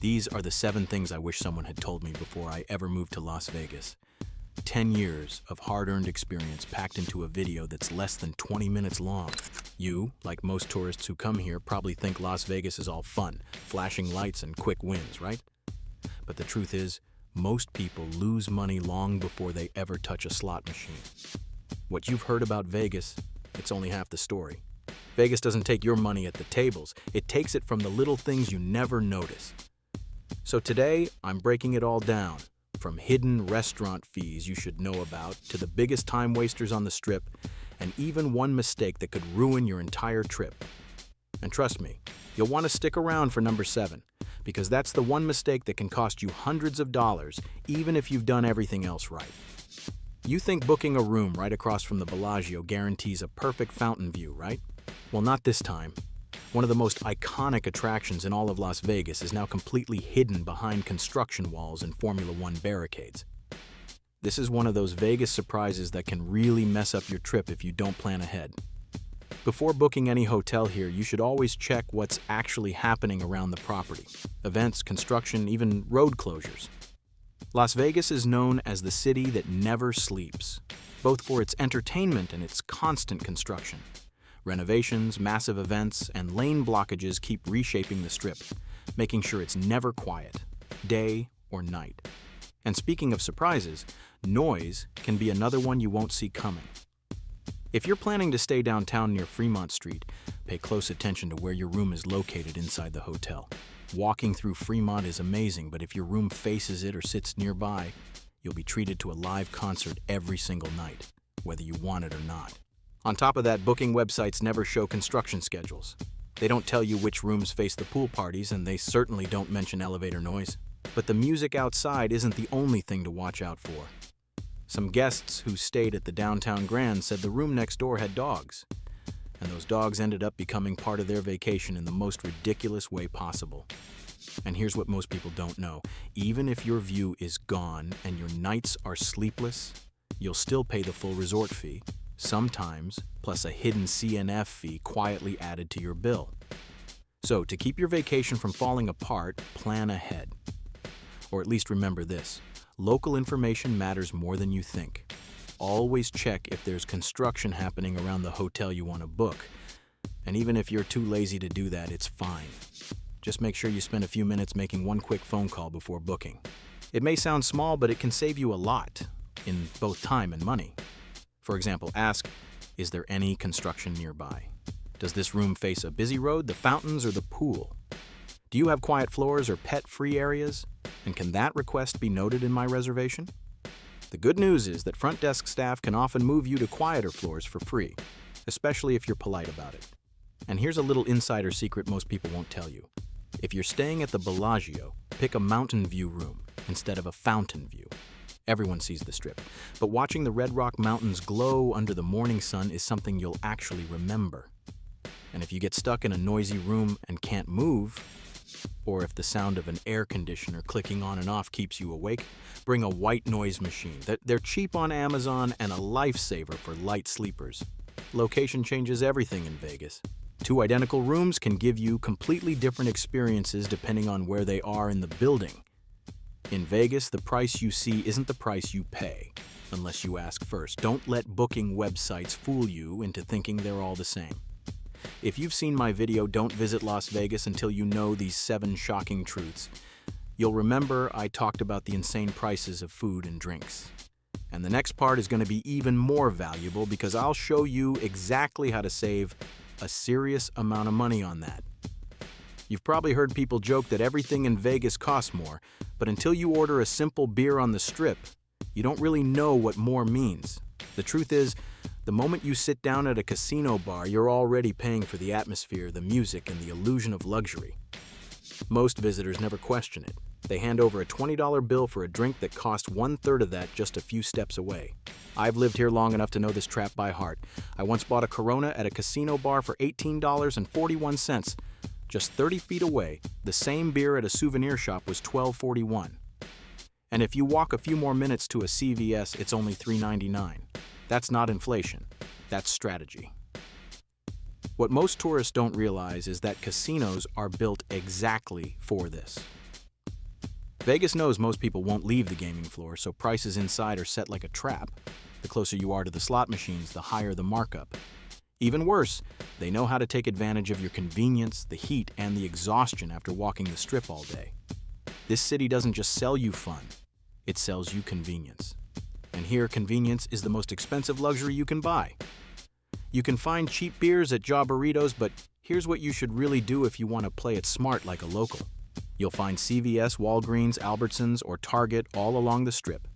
These are the 7 things I wish someone had told me before I ever moved to Las Vegas. 10 years of hard-earned experience packed into a video that's less than 20 minutes long. You, like most tourists who come here, probably think Las Vegas is all fun, flashing lights and quick wins, right? But the truth is, most people lose money long before they ever touch a slot machine. What you've heard about Vegas, it's only half the story. Vegas doesn't take your money at the tables. It takes it from the little things you never notice. So today, I'm breaking it all down, from hidden restaurant fees you should know about to the biggest time wasters on the Strip, and even one mistake that could ruin your entire trip. And trust me, you'll want to stick around for number 7, because that's the one mistake that can cost you hundreds of dollars, even if you've done everything else right. You think booking a room right across from the Bellagio guarantees a perfect fountain view, right? Well, not this time. One of the most iconic attractions in all of Las Vegas is now completely hidden behind construction walls and Formula One barricades. This is one of those Vegas surprises that can really mess up your trip if you don't plan ahead. Before booking any hotel here, you should always check what's actually happening around the property. Events, construction, even road closures. Las Vegas is known as the city that never sleeps, both for its entertainment and its constant construction. Renovations, massive events, and lane blockages keep reshaping the Strip, making sure it's never quiet, day or night. And speaking of surprises, noise can be another one you won't see coming. If you're planning to stay downtown near Fremont Street, pay close attention to where your room is located inside the hotel. Walking through Fremont is amazing, but if your room faces it or sits nearby, you'll be treated to a live concert every single night, whether you want it or not. On top of that, booking websites never show construction schedules. They don't tell you which rooms face the pool parties, and they certainly don't mention elevator noise. But the music outside isn't the only thing to watch out for. Some guests who stayed at the downtown Grand said the room next door had dogs, and those dogs ended up becoming part of their vacation in the most ridiculous way possible. And here's what most people don't know. Even if your view is gone and your nights are sleepless, you'll still pay the full resort fee, sometimes plus a hidden CNF fee quietly added to your bill. So, to keep your vacation from falling apart, plan ahead. Or at least remember this: local information matters more than you think. Always check if there's construction happening around the hotel you want to book. And even if you're too lazy to do that, it's fine. Just make sure you spend a few minutes making one quick phone call before booking. It may sound small, but it can save you a lot, in both time and money. For example, ask, is there any construction nearby? Does this room face a busy road, the fountains, or the pool? Do you have quiet floors or pet-free areas? And can that request be noted in my reservation? The good news is that front desk staff can often move you to quieter floors for free, especially if you're polite about it. And here's a little insider secret most people won't tell you. If you're staying at the Bellagio, pick a mountain view room instead of a fountain view. Everyone sees the Strip, but watching the Red Rock Mountains glow under the morning sun is something you'll actually remember. And if you get stuck in a noisy room and can't move, or if the sound of an air conditioner clicking on and off keeps you awake, bring a white noise machine. They're cheap on Amazon and a lifesaver for light sleepers. Location changes everything in Vegas. 2 identical rooms can give you completely different experiences depending on where they are in the building. In Vegas, the price you see isn't the price you pay, unless you ask first. Don't let booking websites fool you into thinking they're all the same. If you've seen my video, Don't Visit Las Vegas until you know these 7 shocking truths, you'll remember I talked about the insane prices of food and drinks. And the next part is going to be even more valuable because I'll show you exactly how to save a serious amount of money on that. You've probably heard people joke that everything in Vegas costs more, but until you order a simple beer on the Strip, you don't really know what more means. The truth is, the moment you sit down at a casino bar, you're already paying for the atmosphere, the music, and the illusion of luxury. Most visitors never question it. They hand over a $20 bill for a drink that cost 1/3 of that just a few steps away. I've lived here long enough to know this trap by heart. I once bought a Corona at a casino bar for $18.41. Just 30 feet away, the same beer at a souvenir shop was $12.41. And if you walk a few more minutes to a CVS, it's only $3.99. That's not inflation. That's strategy. What most tourists don't realize is that casinos are built exactly for this. Vegas knows most people won't leave the gaming floor, so prices inside are set like a trap. The closer you are to the slot machines, the higher the markup. Even worse, they know how to take advantage of your convenience, the heat, and the exhaustion after walking the strip all day. This city doesn't just sell you fun, it sells you convenience. And here, convenience is the most expensive luxury you can buy. You can find cheap beers at Jaw Burritos, but here's what you should really do if you want to play it smart like a local. You'll find CVS, Walgreens, Albertsons, or Target all along the strip.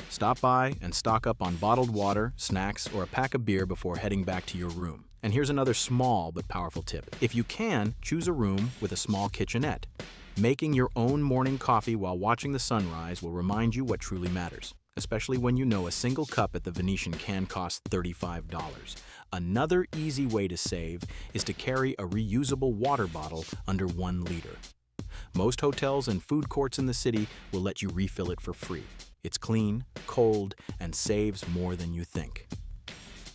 Stop by and stock up on bottled water, snacks, or a pack of beer before heading back to your room. And here's another small but powerful tip. If you can, choose a room with a small kitchenette. Making your own morning coffee while watching the sunrise will remind you what truly matters, especially when you know a single cup at the Venetian can cost $35. Another easy way to save is to carry a reusable water bottle under 1 liter. Most hotels and food courts in the city will let you refill it for free. It's clean, cold, and saves more than you think.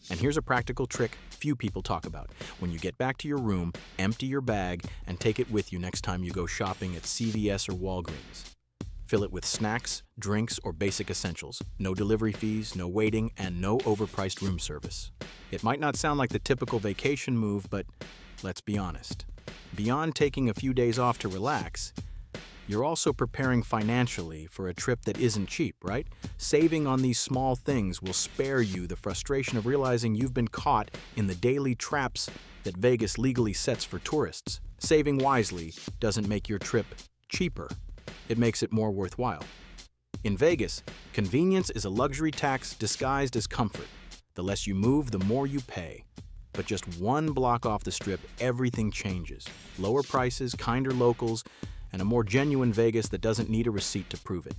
And here's a practical trick few people talk about. When you get back to your room, empty your bag and take it with you next time you go shopping at CVS or Walgreens. Fill it with snacks, drinks, or basic essentials. No delivery fees, no waiting, and no overpriced room service. It might not sound like the typical vacation move, but let's be honest. Beyond taking a few days off to relax, you're also preparing financially for a trip that isn't cheap, right? Saving on these small things will spare you the frustration of realizing you've been caught in the daily traps that Vegas legally sets for tourists. Saving wisely doesn't make your trip cheaper. It makes it more worthwhile. In Vegas, convenience is a luxury tax disguised as comfort. The less you move, the more you pay. But just 1 block off the strip, everything changes. Lower prices, kinder locals, and a more genuine Vegas that doesn't need a receipt to prove it.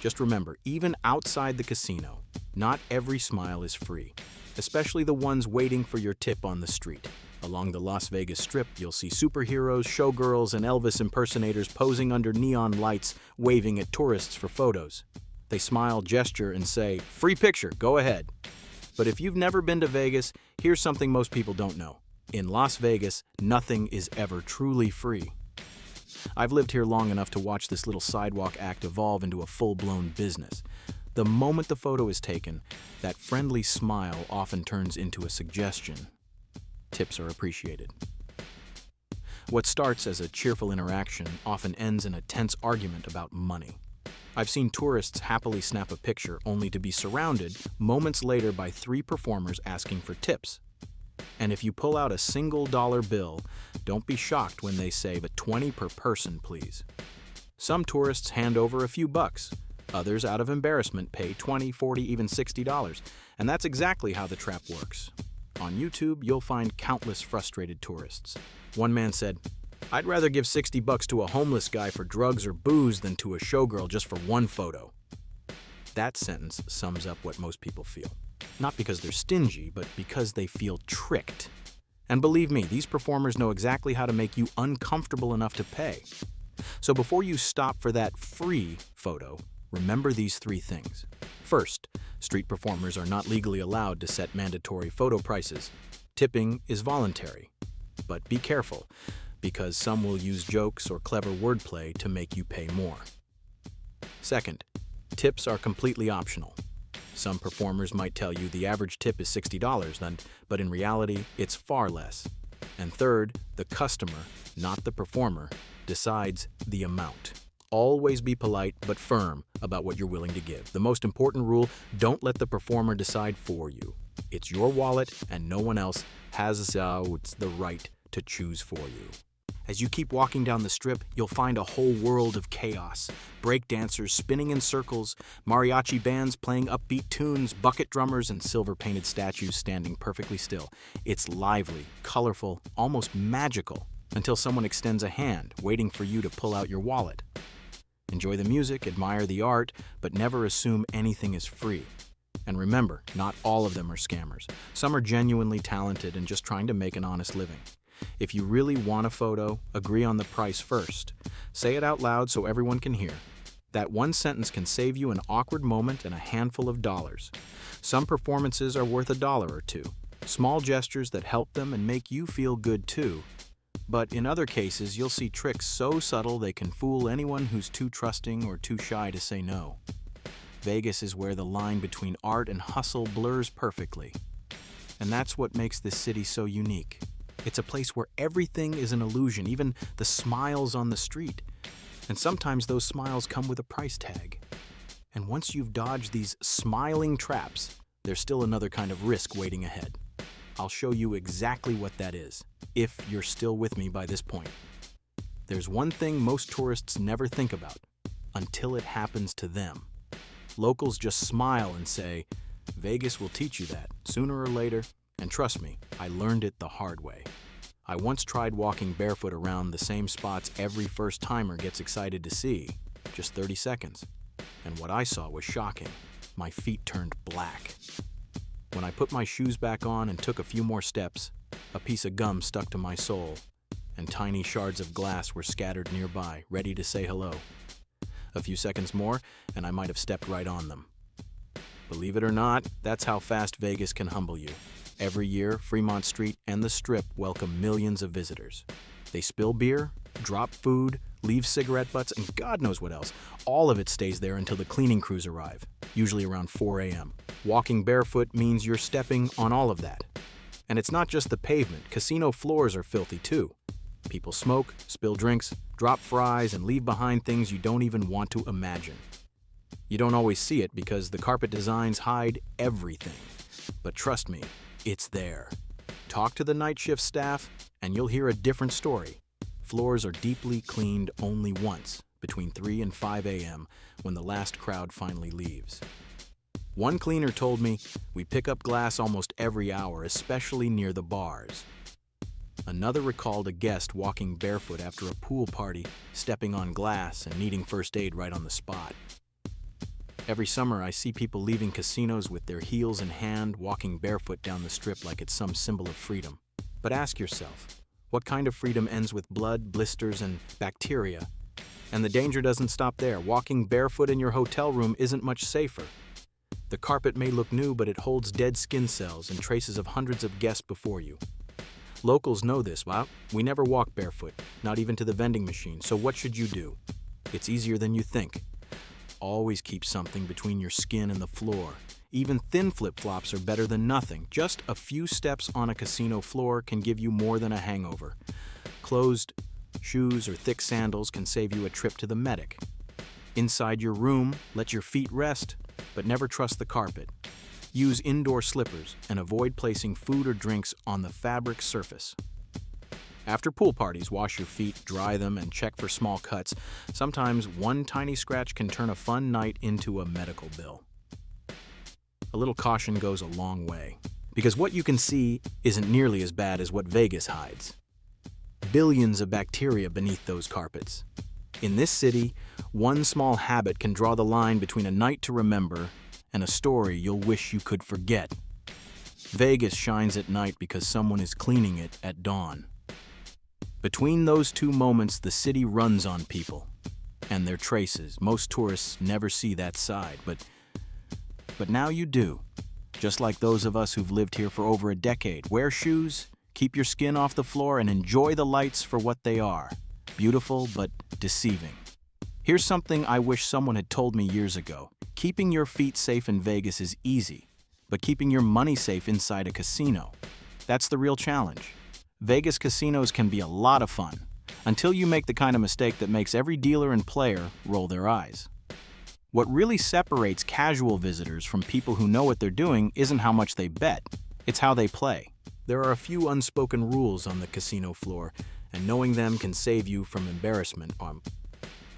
Just remember, even outside the casino, not every smile is free, especially the ones waiting for your tip on the street. Along the Las Vegas Strip, you'll see superheroes, showgirls, and Elvis impersonators posing under neon lights, waving at tourists for photos. They smile, gesture, and say, "Free picture, go ahead." But if you've never been to Vegas, here's something most people don't know. In Las Vegas, nothing is ever truly free. I've lived here long enough to watch this little sidewalk act evolve into a full-blown business. The moment the photo is taken, that friendly smile often turns into a suggestion. Tips are appreciated. What starts as a cheerful interaction often ends in a tense argument about money. I've seen tourists happily snap a picture only to be surrounded moments later by 3 performers asking for tips. And if you pull out a single dollar bill, don't be shocked when they say, "But 20 per person, please." Some tourists hand over a few bucks. Others, out of embarrassment, pay $20, $40, even $60. And that's exactly how the trap works. On YouTube, you'll find countless frustrated tourists. One man said, "I'd rather give $60 to a homeless guy for drugs or booze than to a showgirl just for 1 photo." That sentence sums up what most people feel. Not because they're stingy, but because they feel tricked. And believe me, these performers know exactly how to make you uncomfortable enough to pay. So before you stop for that free photo, remember these 3 things. First, street performers are not legally allowed to set mandatory photo prices. Tipping is voluntary. But be careful, because some will use jokes or clever wordplay to make you pay more. Second, tips are completely optional. Some performers might tell you the average tip is $60, but in reality, it's far less. And third, the customer, not the performer, decides the amount. Always be polite but firm about what you're willing to give. The most important rule, don't let the performer decide for you. It's your wallet and no one else has the right to choose for you. As you keep walking down the strip, you'll find a whole world of chaos. Break dancers spinning in circles, mariachi bands playing upbeat tunes, bucket drummers, and silver-painted statues standing perfectly still. It's lively, colorful, almost magical, until someone extends a hand, waiting for you to pull out your wallet. Enjoy the music, admire the art, but never assume anything is free. And remember, not all of them are scammers. Some are genuinely talented and just trying to make an honest living. If you really want a photo, agree on the price first. Say it out loud so everyone can hear. That one sentence can save you an awkward moment and a handful of dollars. Some performances are worth $1 or $2. Small gestures that help them and make you feel good too But in other cases, you'll see tricks so subtle they can fool anyone who's too trusting or too shy to say no. Vegas is where the line between art and hustle blurs perfectly. And that's what makes this city so unique. It's a place where everything is an illusion, even the smiles on the street. And sometimes those smiles come with a price tag. And once you've dodged these smiling traps, there's still another kind of risk waiting ahead. I'll show you exactly what that is, if you're still with me by this point. There's one thing most tourists never think about, until it happens to them. Locals just smile and say, "Vegas will teach you that, sooner or later," and trust me, I learned it the hard way. I once tried walking barefoot around the same spots every first-timer gets excited to see, just 30 seconds. And what I saw was shocking. My feet turned black. When I put my shoes back on and took a few more steps, a piece of gum stuck to my sole, and tiny shards of glass were scattered nearby, ready to say hello. A few seconds more, and I might have stepped right on them. Believe it or not, that's how fast Vegas can humble you. Every year, Fremont Street and the Strip welcome millions of visitors. They spill beer, drop food, leave cigarette butts, and God knows what else. All of it stays there until the cleaning crews arrive, usually around 4 a.m. Walking barefoot means you're stepping on all of that. And it's not just the pavement. Casino floors are filthy too. People smoke, spill drinks, drop fries, and leave behind things you don't even want to imagine. You don't always see it because the carpet designs hide everything. But trust me, it's there. Talk to the night shift staff, and you'll hear a different story. Floors are deeply cleaned only once, between 3 and 5 a.m., when the last crowd finally leaves. One cleaner told me, "We pick up glass almost every hour, especially near the bars." Another recalled a guest walking barefoot after a pool party, stepping on glass and needing first aid right on the spot. Every summer, I see people leaving casinos with their heels in hand, walking barefoot down the Strip like it's some symbol of freedom. But ask yourself, what kind of freedom ends with blood, blisters, and bacteria? And the danger doesn't stop there. Walking barefoot in your hotel room isn't much safer. The carpet may look new, but it holds dead skin cells and traces of hundreds of guests before you. Locals know this. Well, we never walk barefoot, not even to the vending machine. So what should you do? It's easier than you think. Always keep something between your skin and the floor. Even thin flip-flops are better than nothing. Just a few steps on a casino floor can give you more than a hangover. Closed shoes or thick sandals can save you a trip to the medic. Inside your room, let your feet rest, but never trust the carpet. Use indoor slippers and avoid placing food or drinks on the fabric surface. After pool parties, wash your feet, dry them, and check for small cuts. Sometimes one tiny scratch can turn a fun night into a medical bill. A little caution goes a long way, because what you can see isn't nearly as bad as what Vegas hides. Billions of bacteria beneath those carpets. In this city, one small habit can draw the line between a night to remember and a story you'll wish you could forget. Vegas shines at night because someone is cleaning it at dawn. Between those two moments, the city runs on people and their traces. Most tourists never see that side, but now you do. Just like those of us who've lived here for over a decade. Wear shoes, keep your skin off the floor, and enjoy the lights for what they are. Beautiful, but deceiving. Here's something I wish someone had told me years ago. Keeping your feet safe in Vegas is easy, but keeping your money safe inside a casino, that's the real challenge. Vegas casinos can be a lot of fun, until you make the kind of mistake that makes every dealer and player roll their eyes. What really separates casual visitors from people who know what they're doing isn't how much they bet, it's how they play. There are a few unspoken rules on the casino floor, and knowing them can save you from embarrassment,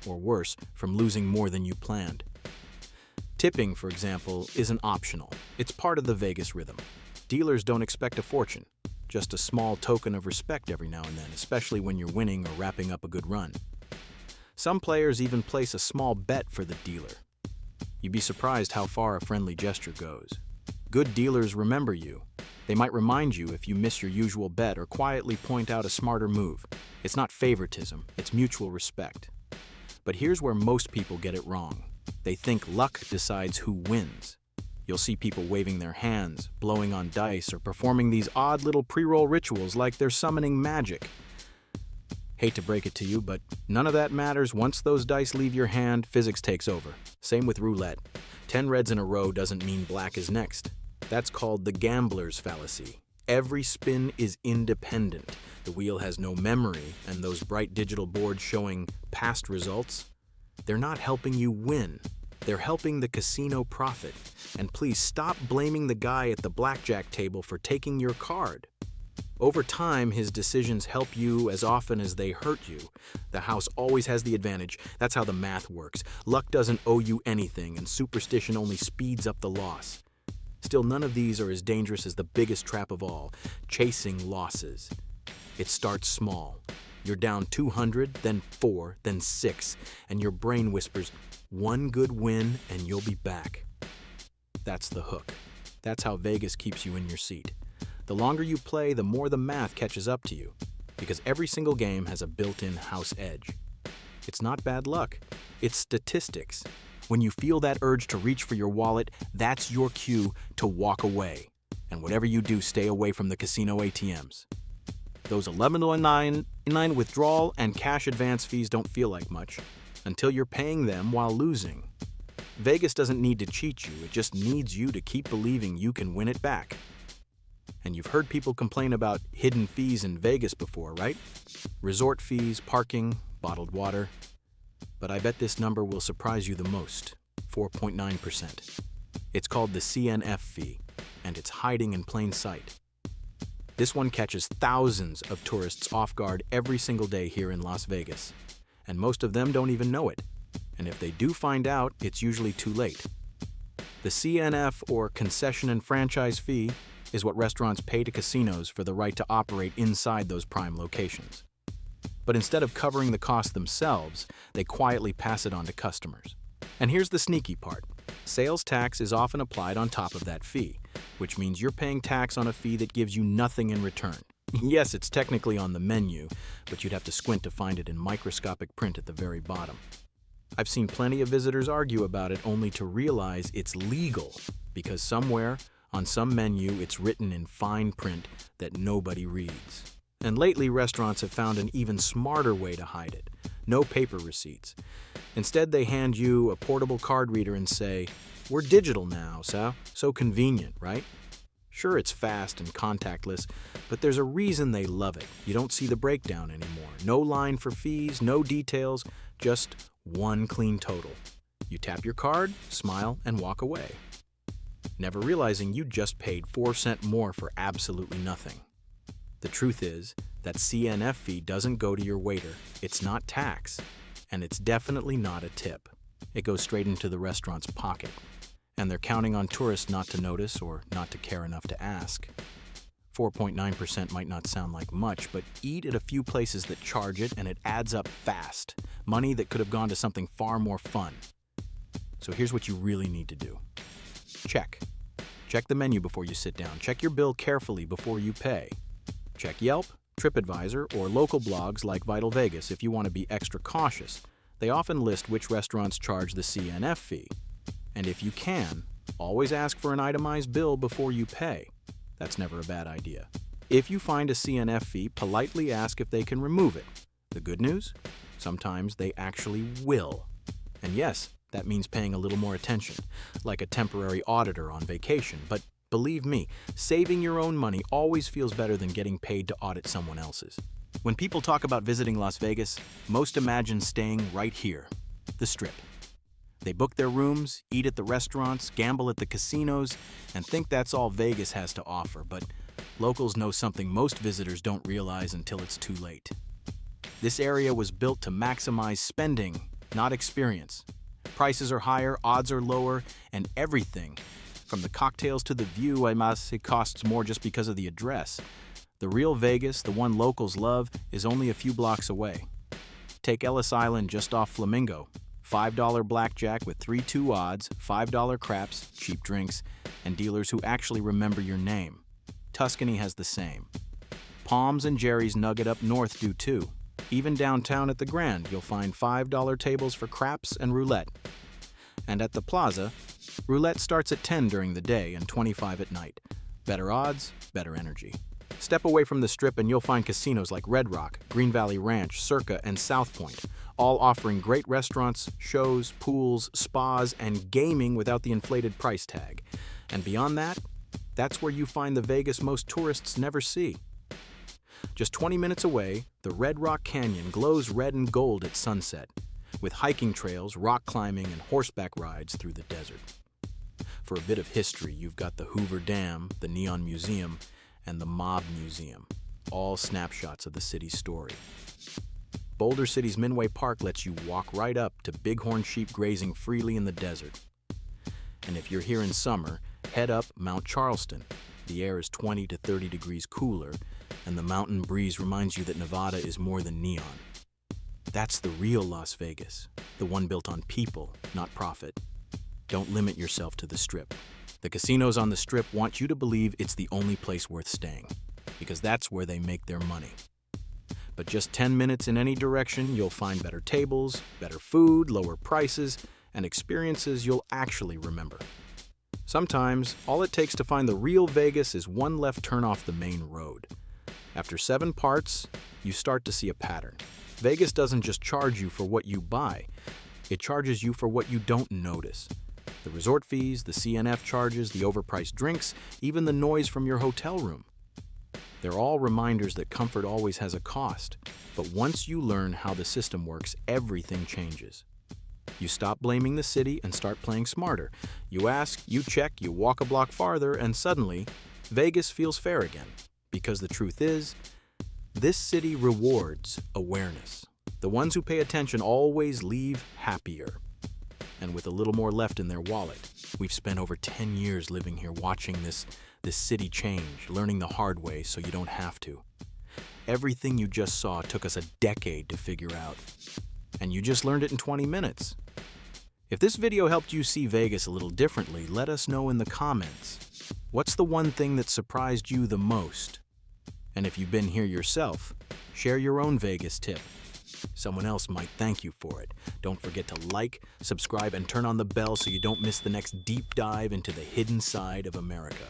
or worse, from losing more than you planned. Tipping, for example, isn't optional. It's part of the Vegas rhythm. Dealers don't expect a fortune, just a small token of respect every now and then, especially when you're winning or wrapping up a good run. Some players even place a small bet for the dealer. You'd be surprised how far a friendly gesture goes. Good dealers remember you. They might remind you if you miss your usual bet or quietly point out a smarter move. It's not favoritism, it's mutual respect. But here's where most people get it wrong. They think luck decides who wins. You'll see people waving their hands, blowing on dice, or performing these odd little pre-roll rituals like they're summoning magic. Hate to break it to you, but none of that matters. Once those dice leave your hand, physics takes over. Same with roulette. 10 reds in a row doesn't mean black is next. That's called the gambler's fallacy. Every spin is independent. The wheel has no memory, and those bright digital boards showing past results, they're not helping you win. They're helping the casino profit. And please stop blaming the guy at the blackjack table for taking your card. Over time, his decisions help you as often as they hurt you. The house always has the advantage. That's how the math works. Luck doesn't owe you anything, and superstition only speeds up the loss. Still, none of these are as dangerous as the biggest trap of all, chasing losses. It starts small. You're down 200, then 4, then 6, and your brain whispers, one good win and you'll be back. That's the hook. That's how Vegas keeps you in your seat. The longer you play, the more the math catches up to you, because every single game has a built-in house edge. It's not bad luck, it's statistics. When you feel that urge to reach for your wallet, that's your cue to walk away. And whatever you do, stay away from the casino ATMs. Those $11.99 withdrawal and cash advance fees don't feel like much until you're paying them while losing. Vegas doesn't need to cheat you, it just needs you to keep believing you can win it back. And you've heard people complain about hidden fees in Vegas before, right? Resort fees, parking, bottled water. But I bet this number will surprise you the most, 4.9%. It's called the CNF fee, and it's hiding in plain sight. This one catches thousands of tourists off guard every single day here in Las Vegas, and most of them don't even know it. And if they do find out, it's usually too late. The CNF, or concession and franchise fee, is what restaurants pay to casinos for the right to operate inside those prime locations. But instead of covering the cost themselves, they quietly pass it on to customers. And here's the sneaky part. Sales tax is often applied on top of that fee, which means you're paying tax on a fee that gives you nothing in return. Yes, it's technically on the menu, but you'd have to squint to find it in microscopic print at the very bottom. I've seen plenty of visitors argue about it only to realize it's legal, because somewhere, on some menu, it's written in fine print that nobody reads. And lately, restaurants have found an even smarter way to hide it. No paper receipts. Instead, they hand you a portable card reader and say, "We're digital now, so convenient, right?" Sure, it's fast and contactless, but there's a reason they love it. You don't see the breakdown anymore. No line for fees, no details, just one clean total. You tap your card, smile, and walk away, never realizing you just paid 4 cents more for absolutely nothing. The truth is that CNF fee doesn't go to your waiter. It's not tax, and it's definitely not a tip. It goes straight into the restaurant's pocket, and they're counting on tourists not to notice or not to care enough to ask. 4.9% might not sound like much, but eat at a few places that charge it, and it adds up fast. Money that could have gone to something far more fun. So here's what you really need to do. Check the menu before you sit down. Check your bill carefully before you pay. Check Yelp, TripAdvisor, or local blogs like Vital Vegas if you want to be extra cautious. They often list which restaurants charge the CNF fee. And if you can, always ask for an itemized bill before you pay. That's never a bad idea. If you find a CNF fee, politely ask if they can remove it. The good news? Sometimes they actually will. And yes, that means paying a little more attention, like a temporary auditor on vacation. But believe me, saving your own money always feels better than getting paid to audit someone else's. When people talk about visiting Las Vegas, most imagine staying right here, the Strip. They book their rooms, eat at the restaurants, gamble at the casinos, and think that's all Vegas has to offer. But locals know something most visitors don't realize until it's too late. This area was built to maximize spending, not experience. Prices are higher, odds are lower, and everything, from the cocktails to the view, it costs more just because of the address. The real Vegas, the one locals love, is only a few blocks away. Take Ellis Island just off Flamingo. $5 blackjack with 3-2 odds, $5 craps, cheap drinks, and dealers who actually remember your name. Tuscany has the same. Palms and Jerry's Nugget up north do too. Even downtown at the Grand, you'll find $5 tables for craps and roulette. And at the Plaza, roulette starts at 10 during the day and 25 at night. Better odds, better energy. Step away from the Strip and you'll find casinos like Red Rock, Green Valley Ranch, Circa, and South Point, all offering great restaurants, shows, pools, spas, and gaming without the inflated price tag. And beyond that, that's where you find the Vegas most tourists never see. Just 20 minutes away, the Red Rock Canyon glows red and gold at sunset, with hiking trails, rock climbing, and horseback rides through the desert. For a bit of history, you've got the Hoover Dam, the Neon Museum, and the Mob Museum, all snapshots of the city's story. Boulder City's Minway Park lets you walk right up to bighorn sheep grazing freely in the desert. And if you're here in summer, head up Mount Charleston. The air is 20 to 30 degrees cooler, and the mountain breeze reminds you that Nevada is more than neon. That's the real Las Vegas, the one built on people, not profit. Don't limit yourself to the Strip. The casinos on the Strip want you to believe it's the only place worth staying, because that's where they make their money. But just 10 minutes in any direction, you'll find better tables, better food, lower prices, and experiences you'll actually remember. Sometimes, all it takes to find the real Vegas is one left turn off the main road. After 7 parts, you start to see a pattern. Vegas doesn't just charge you for what you buy, it charges you for what you don't notice. The resort fees, the CNF charges, the overpriced drinks, even the noise from your hotel room. They're all reminders that comfort always has a cost, but once you learn how the system works, everything changes. You stop blaming the city and start playing smarter. You ask, you check, you walk a block farther, and suddenly, Vegas feels fair again. Because the truth is, this city rewards awareness. The ones who pay attention always leave happier. And with a little more left in their wallet. We've spent over 10 years living here watching this city change, learning the hard way so you don't have to. Everything you just saw took us a decade to figure out. And you just learned it in 20 minutes. If this video helped you see Vegas a little differently, let us know in the comments. What's the one thing that surprised you the most? And if you've been here yourself, share your own Vegas tip. Someone else might thank you for it. Don't forget to like, subscribe, and turn on the bell so you don't miss the next deep dive into the hidden side of America.